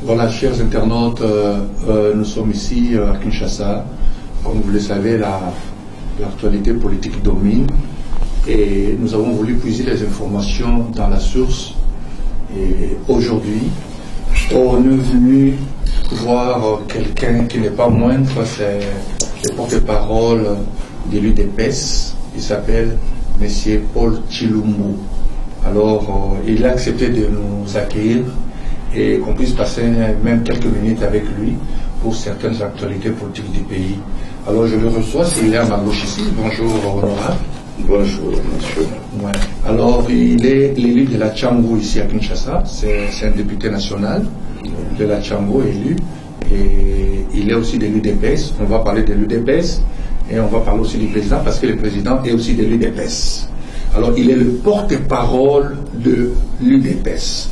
Voilà, chers internautes, nous sommes ici à Kinshasa. Comme vous le savez, l'actualité politique domine et nous avons voulu puiser les informations dans la source. Et aujourd'hui, on est venu voir quelqu'un qui n'est pas moindre, c'est le porte-parole de l'UDPS. Il s'appelle M. Paul Tshilumbu. Alors, il a accepté de nous accueillir et qu'on puisse passer même quelques minutes avec lui pour certaines actualités politiques du pays. Alors, je le reçois, s'il est à ma gauche ici. Bonjour, honorable. Bonjour, monsieur. Ouais. Alors, il est l'élu de la Tchango ici à Kinshasa. C'est un député national de la Tchango élu. Et il est aussi de l'UDPS. On va parler de l'UDPS et on va parler aussi du président parce que le président est aussi de l'UDPS. Alors, il est le porte-parole de l'UDPS.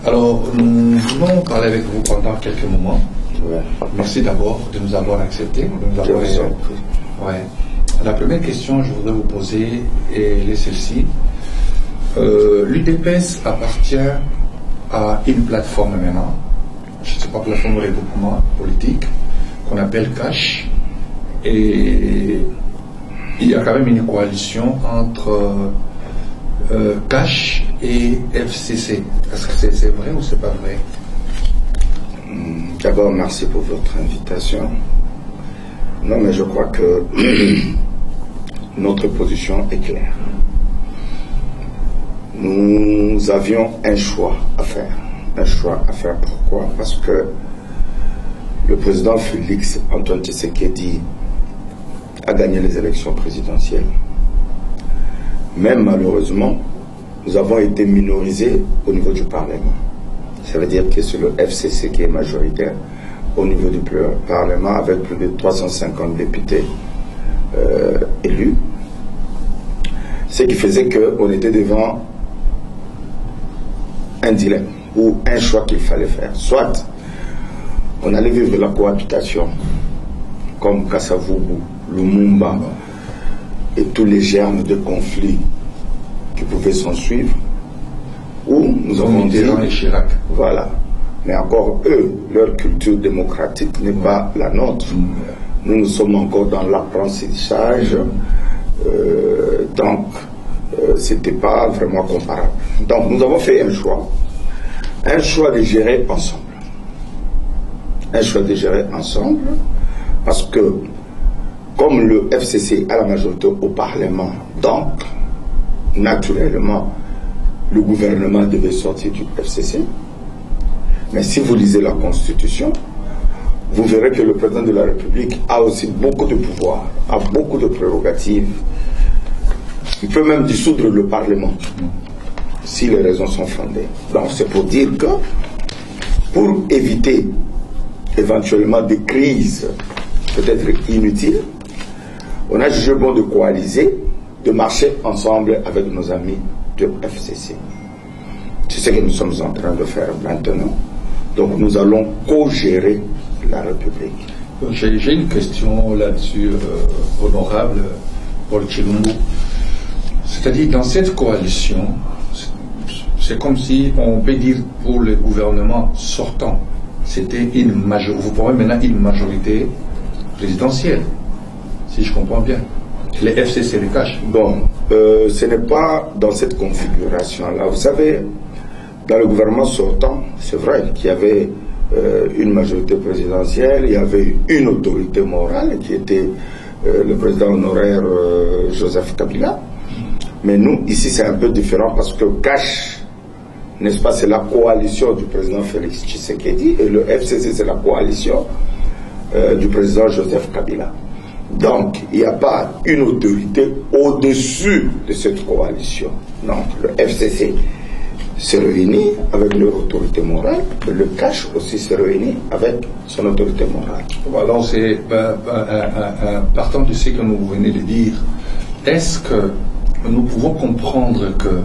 Alors, nous voulons parler avec vous pendant quelques moments. Ouais. Merci d'abord de nous avoir acceptés. Ouais. La première question que je voudrais vous poser est celle-ci. L'UDPS appartient à une plateforme maintenant, je ne sais pas, plateforme de regroupement politique, qu'on appelle CASH. Et il y a quand même une coalition entre CASH et FCC. Est-ce que c'est vrai ou c'est pas vrai? D'abord, merci pour votre invitation. Non, mais je crois que notre position est claire. Nous avions un choix à faire. Un choix à faire, pourquoi? Parce que le président Félix Antoine Tshisekedi a gagné les élections présidentielles. Mais malheureusement, nous avons été minorisés au niveau du Parlement. Ça veut dire que c'est le FCC qui est majoritaire au niveau du Parlement avec plus de 350 députés élus. Ce qui faisait qu'on était devant un dilemme ou un choix qu'il fallait faire. Soit on allait vivre la cohabitation comme Kasavubu, Lumumba et tous les germes de conflits qui pouvaient s'en suivre, ou nous avons dit, voilà, mais encore eux, leur culture démocratique n'est pas la nôtre. Nous sommes encore dans l'apprentissage, donc c'était pas vraiment comparable. Donc nous avons fait un choix de gérer ensemble. Un choix de gérer ensemble, parce que comme le FCC a la majorité au Parlement, donc naturellement le gouvernement devait sortir du FCC. Mais si vous lisez la Constitution, vous verrez que le président de la République a aussi beaucoup de pouvoirs, a beaucoup de prérogatives. Il peut même dissoudre le Parlement, si les raisons sont fondées. Donc c'est pour dire que, pour éviter éventuellement des crises peut-être inutiles, on a jugé bon de coaliser, de marcher ensemble avec nos amis de FCC. C'est ce que nous sommes en train de faire maintenant. Donc nous allons co-gérer la République. J'ai une question là-dessus, honorable Paul Tshilumbu. C'est-à-dire, dans cette coalition, c'est comme si, on peut dire pour le gouvernement sortant, c'était une majorité, vous pourrez maintenant une majorité présidentielle, si je comprends bien. Les FCC les cachent. Bon, ce n'est pas dans cette configuration-là. Vous savez, dans le gouvernement sortant, c'est vrai qu'il y avait une majorité présidentielle, il y avait une autorité morale qui était le président honoraire Joseph Kabila. Mais nous, ici, c'est un peu différent parce que CASH, n'est-ce pas, c'est la coalition du président Félix Tshisekedi et le FCC, c'est la coalition du président Joseph Kabila. Donc, il n'y a pas une autorité au-dessus de cette coalition. Donc, le FCC se réunit avec leur autorité morale, le CASH aussi se réunit avec son autorité morale. Alors, c'est partant de ce que nous venez de dire, est-ce que nous pouvons comprendre que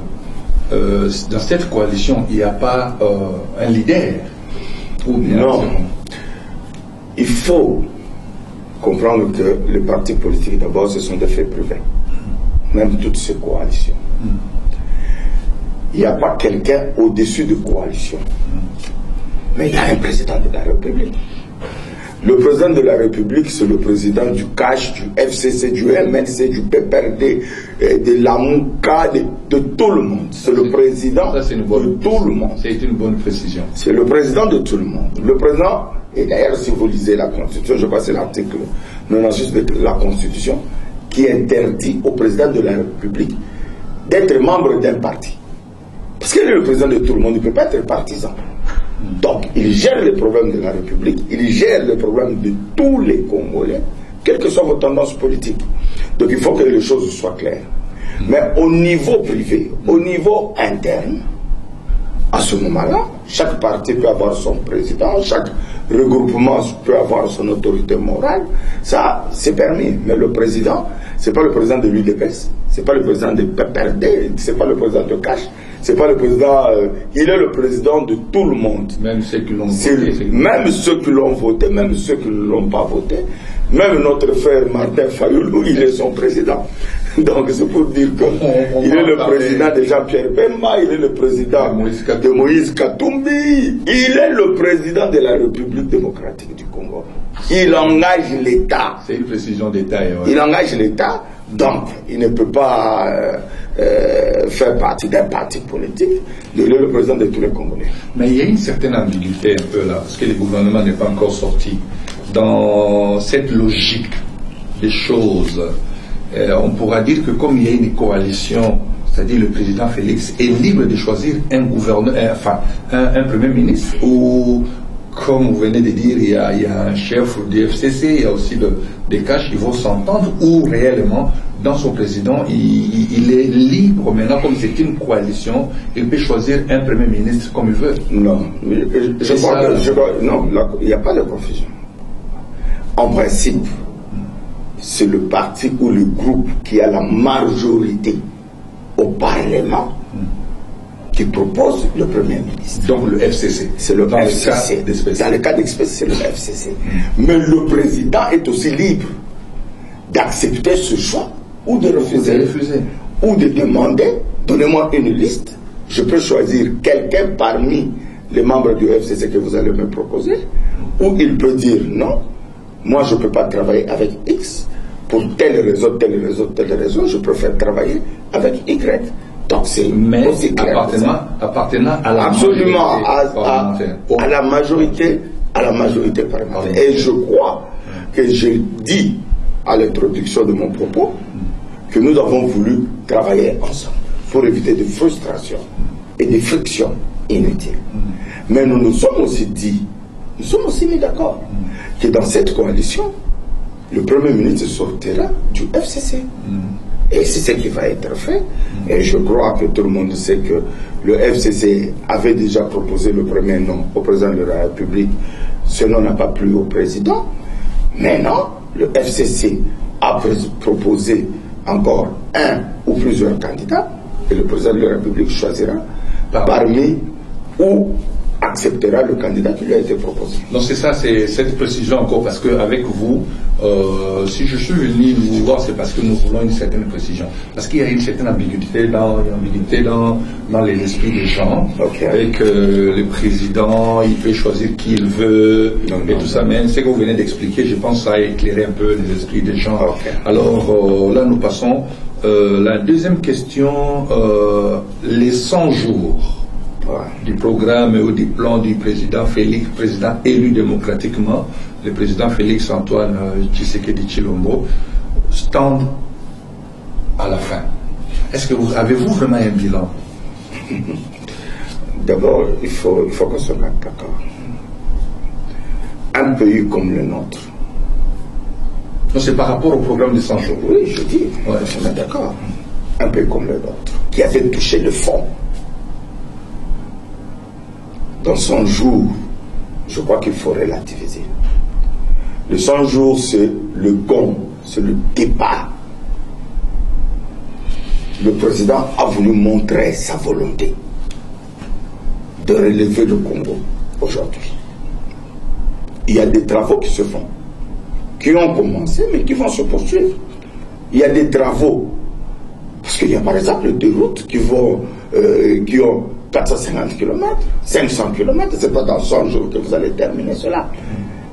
dans cette coalition, il n'y a pas un leader ou bien non. Il faut comprendre que les partis politiques, d'abord, ce sont des faits privés. Même toutes ces coalitions. il n'y a pas quelqu'un au-dessus de coalition. Mais il y a un président de la République. Le président de la République, c'est le président du CACH, du FCC, du MNC, du PPRD, de l'AMUCA, de tout le monde. C'est le président de tout le monde. C'est une bonne précision. C'est le président de tout le monde. Le président, et d'ailleurs, si vous lisez la Constitution, je crois que c'est l'article 96 de la Constitution, qui interdit au président de la République d'être membre d'un parti. Parce qu'il est le président de tout le monde, il ne peut pas être partisan. Donc, il gère les problèmes de la République, il gère les problèmes de tous les Congolais, quelles que soient vos tendances politiques. Donc, il faut que les choses soient claires. Mais au niveau privé, au niveau interne, à ce moment-là, chaque parti peut avoir son président, chaque regroupement peut avoir son autorité morale. Ça, c'est permis. Mais le président, c'est pas le président de l'UDPS, c'est pas le président de PPRD, c'est pas le président de CACH, c'est pas le président. Il est le président de tout le monde. Même ceux qui l'ont voté. Même ceux qui l'ont voté, même ceux qui ne l'ont pas voté. Même notre frère Martin Fayoulou, il est son président. Donc c'est pour dire qu'il est le président de Jean-Pierre Bemba, il est le président de Moïse Katumbi, il est le président de la République démocratique du Congo. Il engage l'État. C'est une précision d'État. Ouais. Il engage l'État, donc il ne peut pas faire partie d'un parti politique. Il est le président de tous les Congolais. Mais il y a une certaine ambiguïté un peu là, parce que le gouvernement n'est pas encore sorti. Dans cette logique des choses, on pourra dire que comme il y a une coalition, c'est-à-dire le président Félix est libre de choisir un gouverneur, un premier ministre, ou comme vous venez de dire, il y a un chef du FCC, il y a aussi des CACH qui vont s'entendre, ou réellement, dans son président, il est libre maintenant, comme c'est une coalition, il peut choisir un premier ministre comme il veut. Non, non, il n'y a pas de confusion. En principe, c'est le parti ou le groupe qui a la majorité au Parlement qui propose le Premier ministre. Donc le FCC. C'est le FCC. Dans le cas d'espèce, c'est le FCC. Mais le président est aussi libre d'accepter ce choix ou de refuser. Ou de demander, donnez-moi une liste, je peux choisir quelqu'un parmi les membres du FCC que vous allez me proposer, ou il peut dire non, moi je ne peux pas travailler avec X, pour telle raison, je préfère travailler avec Y. Donc c'est aussi clair. Appartenant à la absolument à la majorité parlementaire. Et je crois que j'ai dit à l'introduction de mon propos que nous avons voulu travailler ensemble pour éviter des frustrations et des frictions inutiles. Mais nous nous sommes aussi mis d'accord que dans cette coalition, le Premier ministre sortira du FCC. Et c'est ce qui va être fait. Et je crois que tout le monde sait que le FCC avait déjà proposé le premier nom au président de la République. Ce nom n'a pas plu au président. Maintenant, le FCC a proposé encore un ou plusieurs candidats. Et le président de la République choisira parmi ou acceptera le candidat qui lui a été proposé. Non, c'est ça, c'est cette précision encore, parce qu'avec vous, si je suis venu vous voir, c'est parce que nous voulons une certaine précision. Parce qu'il y a une certaine ambiguïté dans les esprits des gens. Okay. Avec le président, il peut choisir qui il veut, tout ça. Mais ce que vous venez d'expliquer, je pense que ça a éclairé un peu les esprits des gens. Okay. Alors là, nous passons. La deuxième question, les 100 jours du programme ou du plan du président Félix, président élu démocratiquement, le président Félix Antoine Tshisekedi Tshilombo, tendent à la fin. Est-ce que avez-vous vraiment un bilan? D'abord, il faut qu'on se mette d'accord. Un pays comme le nôtre. Non, c'est par rapport au programme de 100 jours. Oui, je dis, je suis d'accord. Un pays comme le nôtre, qui avait touché le fond. Dans 100 jours, je crois qu'il faut relativiser. Le 100 jours, c'est le gong, c'est le départ. Le président a voulu montrer sa volonté de relever le Congo aujourd'hui. Il y a des travaux qui se font, qui ont commencé, mais qui vont se poursuivre. Il y a des travaux Parce qu'il y a par exemple des routes qui ont 450 km, 500 km, c'est pas dans 100 jours que vous allez terminer cela.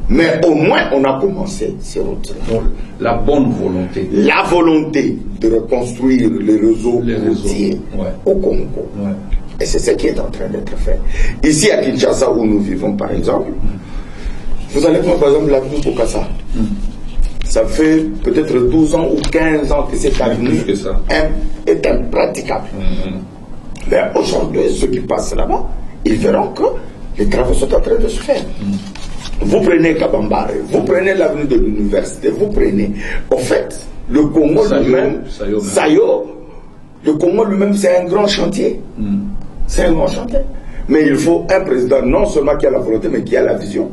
Mais au moins, on a commencé ces routes. Donc, la bonne volonté. La volonté de reconstruire les réseaux routiers au Congo. Ouais. Et c'est ce qui est en train d'être fait. Ici à Kinshasa, où nous vivons par exemple, vous allez prendre par exemple l'avenue Bokassa. Ça fait peut-être 12 ans ou 15 ans que cette avenue est impraticable. Mais aujourd'hui, ceux qui passent là-bas, ils verront que les travaux sont en train de se faire. Vous prenez Kabambare, vous prenez l'avenue de l'université, vous prenez. En fait, le Congo lui-même, Sayo, le Congo lui-même, c'est un grand chantier. C'est un grand chantier. Mais il faut un président non seulement qui a la volonté, mais qui a la vision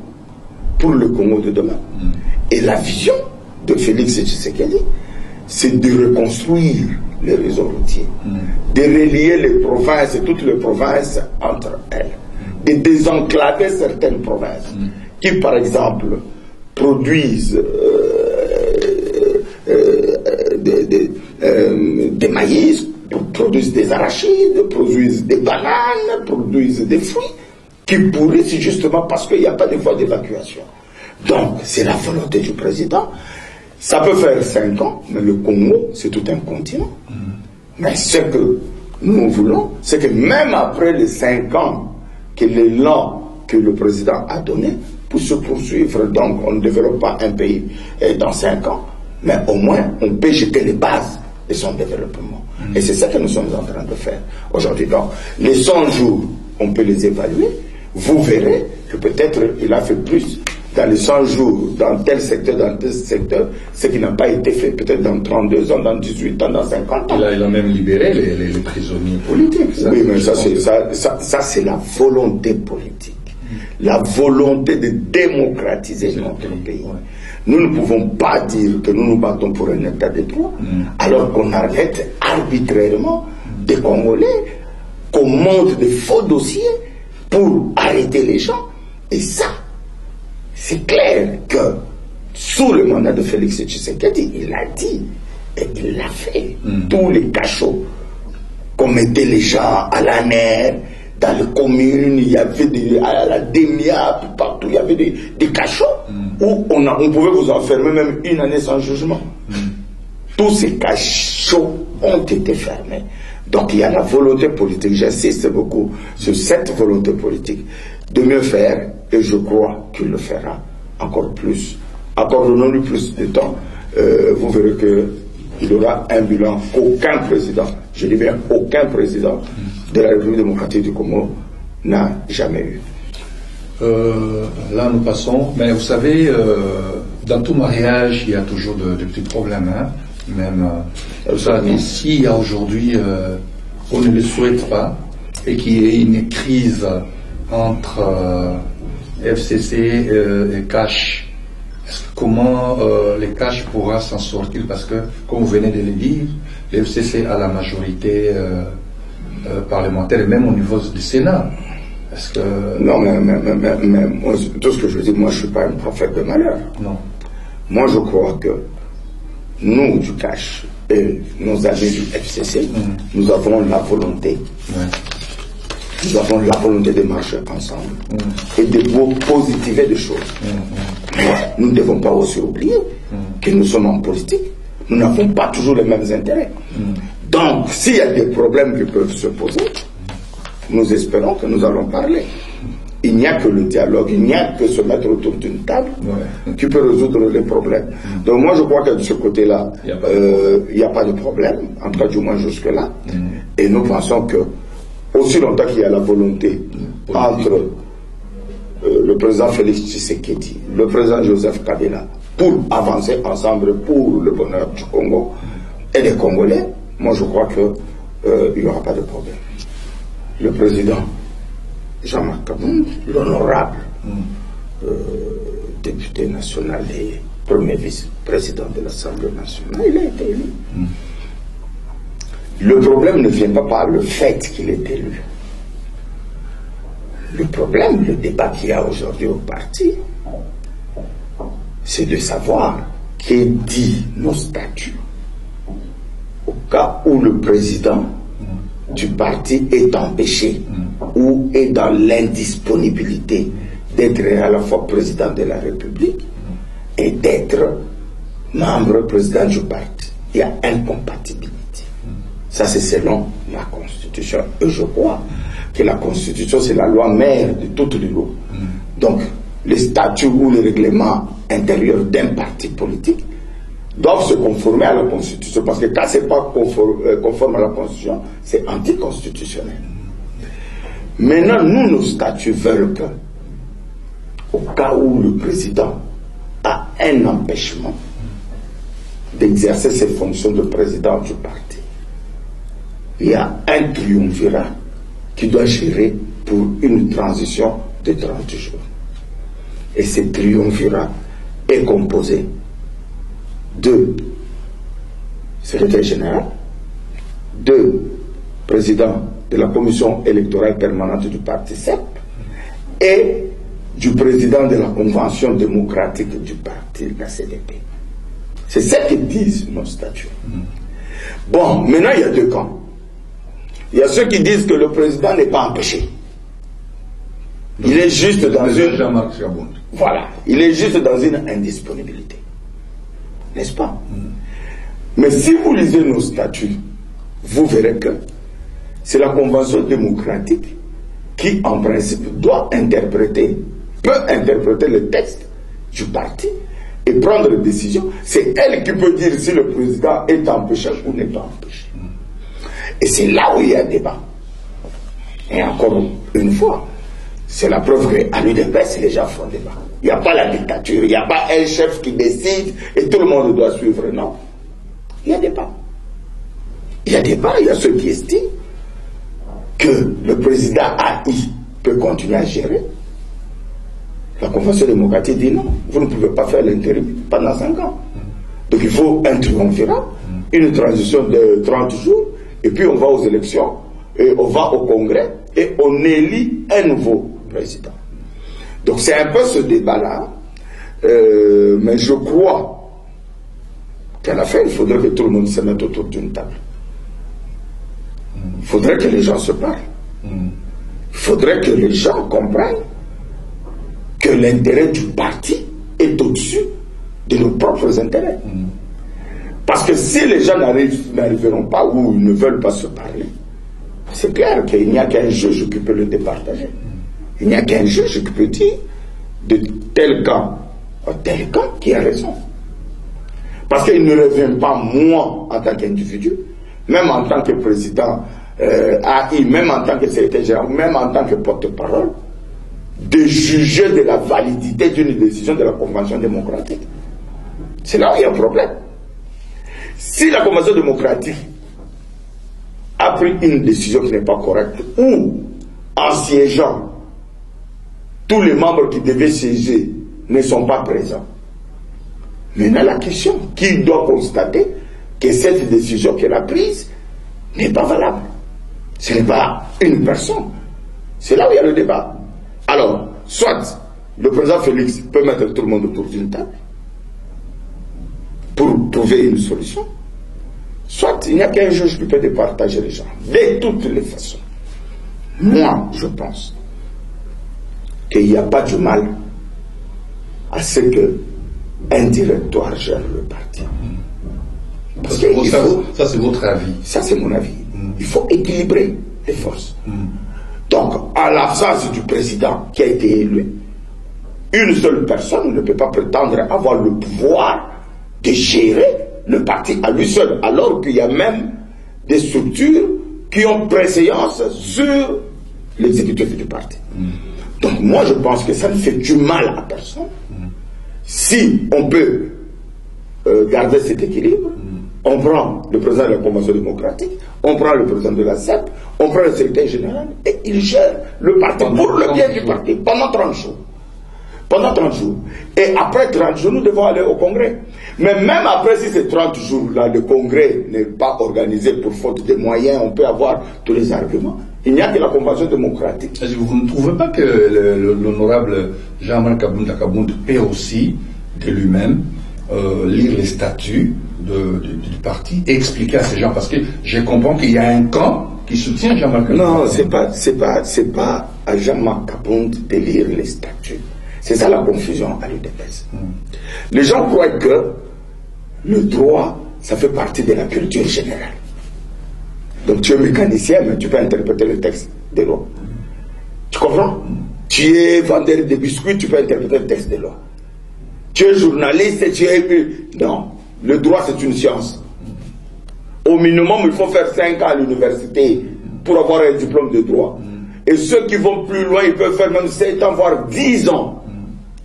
pour le Congo de demain. Et la vision de Félix Tshisekedi, c'est de reconstruire les réseaux routiers, de relier les provinces, toutes les provinces entre elles, de désenclaver certaines provinces qui, par exemple, produisent des maïs, produisent des arachides, produisent des bananes, produisent des fruits, qui pourrissent justement parce qu'il n'y a pas de voie d'évacuation. Donc, c'est la volonté du président. Ça peut faire 5 ans, mais le Congo, c'est tout un continent. Mais ce que nous voulons, c'est que même après les 5 ans, que l'élan que le président a donné pour se poursuivre, donc on ne développe pas un pays dans 5 ans, mais au moins on peut jeter les bases de son développement. Et c'est ça que nous sommes en train de faire aujourd'hui. Donc, les 100 jours, on peut les évaluer. Vous verrez que peut-être il a fait plus dans les 100 jours, dans tel secteur, ce qui n'a pas été fait, peut-être dans 32 ans, dans 18 ans, dans 50 ans. Il a même libéré les prisonniers politiques. Ça, oui, mais ça c'est la volonté politique. La volonté de démocratiser notre pays. Ouais. Nous ne pouvons pas dire que nous nous battons pour un état de droit, alors qu'on arrête arbitrairement des Congolais, qu'on monte des faux dossiers pour arrêter les gens. Et ça, c'est clair que sous le mandat de Félix Tshisekedi, il l'a dit et il l'a fait. Tous les cachots qu'on mettait les gens à la mer, dans les communes, il y avait à la Demia, partout, il y avait des cachots où on pouvait vous enfermer même 1 année sans jugement. Tous ces cachots ont été fermés. Donc il y a la volonté politique, j'insiste beaucoup sur cette volonté politique de mieux faire, et je crois qu'il le fera encore plus. Accordons-nous plus de temps, vous verrez qu'il aura un bilan qu'aucun président, je dis bien aucun président de la République démocratique du Congo n'a jamais eu. Là nous passons, mais vous savez, dans tout mariage il y a toujours de petits problèmes, hein? Même s'il y a aujourd'hui, on ne le souhaite pas, et qu'il y ait une crise entre FCC et Cash, comment les Cash pourra s'en sortir? Parce que, comme vous venez de le dire, le FCC a la majorité parlementaire, et même au niveau du Sénat. Est-ce que... Non, mais moi, tout ce que je dis, moi je ne suis pas un prophète de malheur. Non. Moi je crois que nous, du Cash, et nos amis du FCC, nous avons la volonté. Nous avons la volonté de marcher ensemble et de positiver des choses. Nous ne devons pas aussi oublier que nous sommes en politique. Nous n'avons pas toujours les mêmes intérêts. Donc, s'il y a des problèmes qui peuvent se poser, nous espérons que nous allons parler. Il n'y a que le dialogue, il n'y a que se mettre autour d'une table qui peut résoudre les problèmes. Donc moi je crois que de ce côté-là, il n'y a pas de problème, en tout cas du moins jusque-là. Et nous pensons que aussi longtemps qu'il y a la volonté entre le président Félix Tshisekedi, le président Joseph Kabila, pour avancer ensemble pour le bonheur du Congo et des Congolais, moi je crois qu'il n'y aura pas de problème. Le président Jean-Marc Kabund, l'honorable député national et premier vice-président de l'Assemblée nationale, il a été élu. Le problème ne vient pas par le fait qu'il est élu. Le problème, le débat qu'il y a aujourd'hui au parti, c'est de savoir qu'est dit nos statuts cas où le président du parti est empêché ou est dans l'indisponibilité d'être à la fois président de la République et d'être membre président du parti. Il y a incompatibilité. Ça, c'est selon la Constitution. Et je crois que la Constitution, c'est la loi mère de toutes les lois. Donc, les statuts ou les règlements intérieurs d'un parti politique doivent se conformer à la Constitution. Parce que quand ce n'est pas conforme à la Constitution, c'est anticonstitutionnel. Maintenant, nous, nos statuts veulent que, au cas où le président a un empêchement d'exercer ses fonctions de président du parti, il y a un triumvirat qui doit gérer pour une transition de 30 jours. Et ce triumvirat est composé de secrétaire général, de président de la commission électorale permanente du parti CEP et du président de la convention démocratique du parti, la CDP. C'est ce que disent nos statuts. Bon, maintenant il y a deux camps. Il y a ceux qui disent que le président n'est pas empêché. Il est juste dans une... Voilà, il est juste dans une indisponibilité. N'est-ce pas? Mais si vous lisez nos statuts, vous verrez que c'est la convention démocratique qui, en principe, peut interpréter le texte du parti et prendre des décisions. C'est elle qui peut dire si le président est empêché ou n'est pas empêché. Et c'est là où il y a débat. Et encore une fois, c'est la preuve qu'à l'UDPS, les gens font débat. Il n'y a pas la dictature, il n'y a pas un chef qui décide et tout le monde doit suivre. Non. Il y a débat. Il y a débat, il y a ceux qui estiment que le président AI peut continuer à gérer. La Convention démocratique dit non, vous ne pouvez pas faire l'intérim pendant 5 ans. Donc il faut un triumvirat, une transition de 30 jours, et puis on va aux élections, et on va au Congrès, et on élit un nouveau président. Donc c'est un peu ce débat-là, mais je crois qu'à la fin, il faudrait que tout le monde se mette autour d'une table. Il faudrait que les gens se parlent. Il faudrait que les gens comprennent que l'intérêt du parti est au-dessus de nos propres intérêts. Parce que si les gens n'arriveront pas ou ils ne veulent pas se parler, c'est clair qu'il n'y a qu'un juge qui peut le départager. Il n'y a qu'un juge qui peut dire de tel camp à tel camp qui a raison. Parce qu'il ne revient pas moi en tant qu'individu, même en tant que président AI, même en tant que secrétaire général, même en tant que porte-parole, de juger de la validité d'une décision de la Convention démocratique. C'est là où il y a un problème. Si la Convention démocratique a pris une décision qui n'est pas correcte, ou en siégeant, tous les membres qui devaient siéger ne sont pas présents, maintenant la question, qui doit constater que cette décision qu'elle a prise n'est pas valable? Ce n'est pas une personne. C'est là où il y a le débat. Alors, soit le président Félix peut mettre tout le monde autour d'une table pour trouver une solution, soit il n'y a qu'un juge qui peut départager les gens. De toutes les façons, moi, je pense qu'il n'y a pas de mal à ce qu'un directoire gère le parti. Parce que ça, c'est votre avis. Ça, c'est mon avis. Il faut équilibrer les forces. Donc, à l'absence du président qui a été élu, une seule personne ne peut pas prétendre avoir le pouvoir de gérer le parti à lui seul, alors qu'il y a même des structures qui ont préséance sur l'exécutif du parti. Donc, moi, je pense que ça ne fait du mal à personne. Si on peut garder cet équilibre, on prend le président de la Convention démocratique, on prend le président de la CEP, on prend le secrétaire général, et il gère le parti pour le bien du parti pendant 30 jours. Pendant 30 jours. Et après 30 jours, nous devons aller au Congrès. Mais même après, si ces 30 jours-là, le Congrès n'est pas organisé pour faute de moyens, on peut avoir tous les arguments. Il n'y a que la Convention démocratique. Vous ne trouvez pas que l'honorable Jean-Marc Kabunda Kabound est aussi de lui-même lire les statuts du parti et expliquer à ces gens, parce que je comprends qu'il y a un camp qui soutient Jean-Marc Kabund. Non, c'est pas à Jean-Marc Kabund de lire les statuts. C'est ça la confusion à l'UDPS. Les gens croient que le droit, ça fait partie de la culture générale. Donc tu es mécanicien, mais tu peux interpréter le texte de loi. Tu comprends? Tu es vendeur de biscuits, tu peux interpréter le texte de loi. Tu es journaliste, tu es... Non, le droit c'est une science. Au minimum, il faut faire 5 ans à l'université pour avoir un diplôme de droit. Et ceux qui vont plus loin, ils peuvent faire même 7 ans, voire 10 ans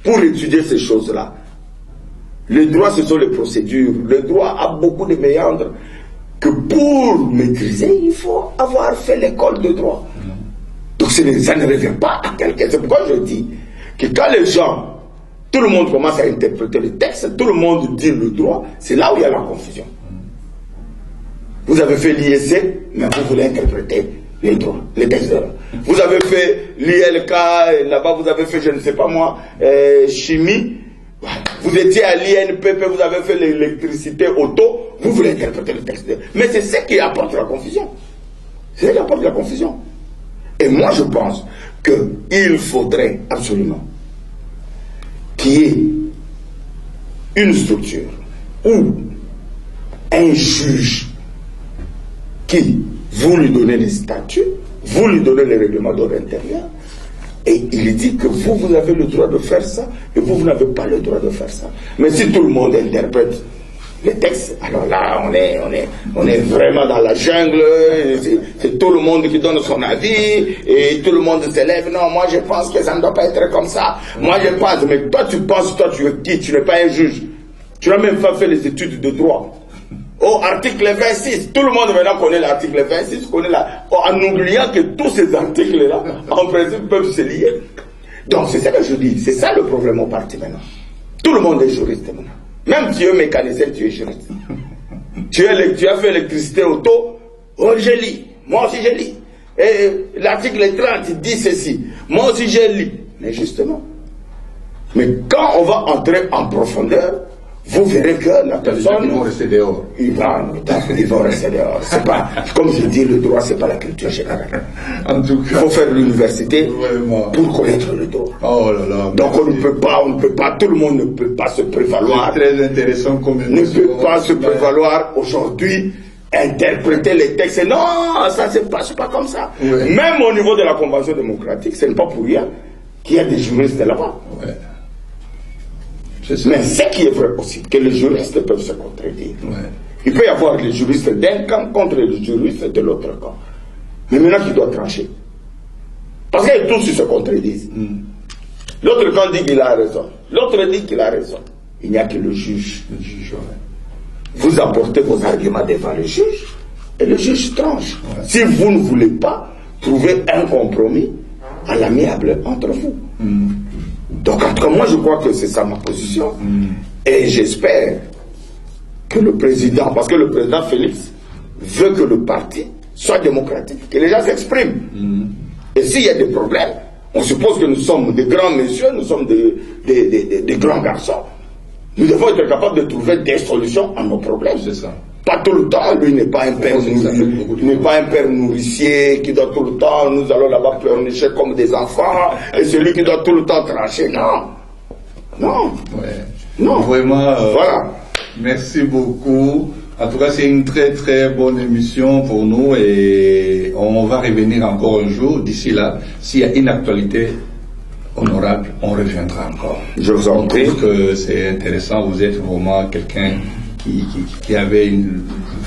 pour étudier ces choses-là. Le droit, ce sont les procédures. Le droit a beaucoup de méandres que pour maîtriser, il faut avoir fait l'école de droit. Donc ça ne revient pas à quelqu'un. C'est pourquoi je dis que quand les gens, tout le monde commence à interpréter le texte, tout le monde dit le droit, c'est là où il y a la confusion. Vous avez fait l'IEC, mais vous voulez interpréter les droits, les textes de loi. Vous avez fait l'ILK, là-bas vous avez fait, je ne sais pas moi, chimie. Vous étiez à l'INPP, vous avez fait l'électricité auto, vous voulez interpréter le texte de loi. Mais c'est ce qui apporte la confusion. C'est ce qui apporte la confusion. Et moi je pense qu'il faudrait absolument qu'il y ait une structure ou un juge qui, vous lui donnez les statuts, vous lui donnez les règlements d'ordre intérieur, et il dit que vous avez le droit de faire ça, et vous n'avez pas le droit de faire ça. Mais si tout le monde interprète les textes, alors là, on est vraiment dans la jungle, c'est tout le monde qui donne son avis, et tout le monde s'élève, non, moi je pense que ça ne doit pas être comme ça, moi je pense, mais toi tu penses, toi tu es qui? Tu n'es pas un juge, tu n'as même pas fait les études de droit. Au article 26, tout le monde maintenant connaît l'article 26, en oubliant que tous ces articles-là, en principe, peuvent se lier. Donc c'est ça que je dis, c'est ça le problème au parti maintenant. Tout le monde est juriste maintenant. Même tu es mécanicien, tu es juriste. Tu as fait l'électricité auto, oh je lis, moi aussi je lis. Et l'article 30 dit ceci, moi aussi je lis. Mais justement, mais quand on va entrer en profondeur, vous verrez que la personne... Ils vont rester dehors. Ils vont rester dehors. C'est pas, comme je dis, le droit, c'est pas la culture générale. En tout cas, il faut faire l'université pour connaître le droit. Oh là là. Donc on ne peut pas, tout le monde ne peut pas se prévaloir. C'est très intéressant comme émission. Ne peut pas se prévaloir aujourd'hui, interpréter les textes. Non, ça ne se passe pas comme ça. Ouais. Même au niveau de la Convention démocratique, ce n'est pas pour rien qu'il y a des juristes là-bas. Ouais. Mais ce qui est vrai aussi, que les juristes peuvent se contredire. Ouais. Il peut y avoir les juristes d'un camp contre les juristes de l'autre camp. Mais maintenant, qui doit trancher? Parce que tous ils se contredisent. L'autre camp dit qu'il a raison. L'autre dit qu'il a raison. Il n'y a que le juge. Ouais. Vous apportez vos arguments devant le juge et le juge tranche. Ouais. Si vous ne voulez pas, trouver un compromis à l'amiable entre vous. Donc, en tout cas, moi, je crois que c'est ça ma position. Et j'espère que le président, parce que le président Félix veut que le parti soit démocratique, que les gens s'expriment. Et s'il y a des problèmes, on suppose que nous sommes des grands messieurs, nous sommes des grands garçons. Nous devons être capables de trouver des solutions à nos problèmes. C'est ça. Pas tout le temps, lui n'est pas un père nourricier qui doit tout le temps, nous allons là-bas pleurnicher comme des enfants, et celui qui doit tout le temps trancher, non. Non. Ouais. Non. Vraiment, voilà. Merci beaucoup. En tout cas, c'est une très très bonne émission pour nous et on va revenir encore un jour. D'ici là, s'il y a une actualité honorable, on reviendra encore. Je vous en prie. Je trouve que c'est intéressant, vous êtes vraiment quelqu'un qui avait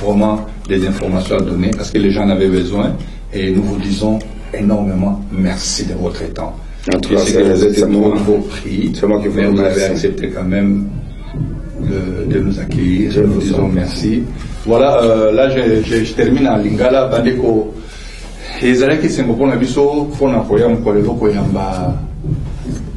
vraiment des informations à donner parce que les gens en avaient besoin et nous vous disons énormément merci de votre temps. En tout cas, c'est que vous êtes trop beau prix, mais vous avez accepté quand même de nous accueillir. Je vous disons merci. Voilà, là je termine en lingala bandeko. Ezalaki sengopo na biso fona koya mkolelo koyamba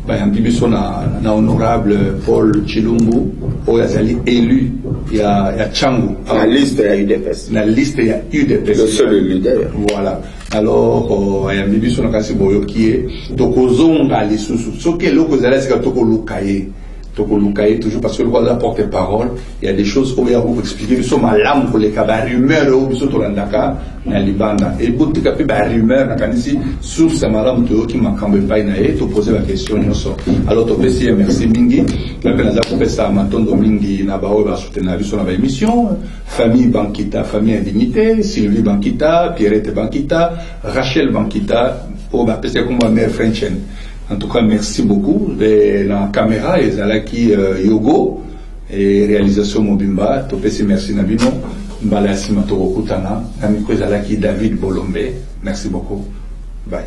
bayambi biso na honorable Paul Chilumbu oyo azali élu ya Tchangu na liste ya UDPS. Na liste ya UDPS. Le seul leader. Voilà. Alors bayambi biso na kasi boyoki tokozonga lisusu soki eloko ezali sika tokoluka ye toujours parce que le roi de la porte-parole, il y a des choses où il y a beaucoup expliquer. Nous sommes à l'âme pour les cas, rumeur, où nous sommes dans le Liban. Et beaucoup de cas, rumeur, sur ce madame qui m'a camé pas, tu poser la question. Alors, tu peux dire merci Mingi. La peine de ça, Matondo Mingi, Nabao va soutenir sur la émission. Famille Banquita, famille Indignité, Sylvie Banquita, Pierrette Banquita, Rachel Banquita, pour ma PC comme ma mère Frenchen. En tout cas, merci beaucoup. La caméra, et Zalaki Yogo, et réalisation Mobimba, Topesi merci Nabino, Mbala Simatoro Kutana, Namiko Zalaki David Bolombe. Merci beaucoup. Bye.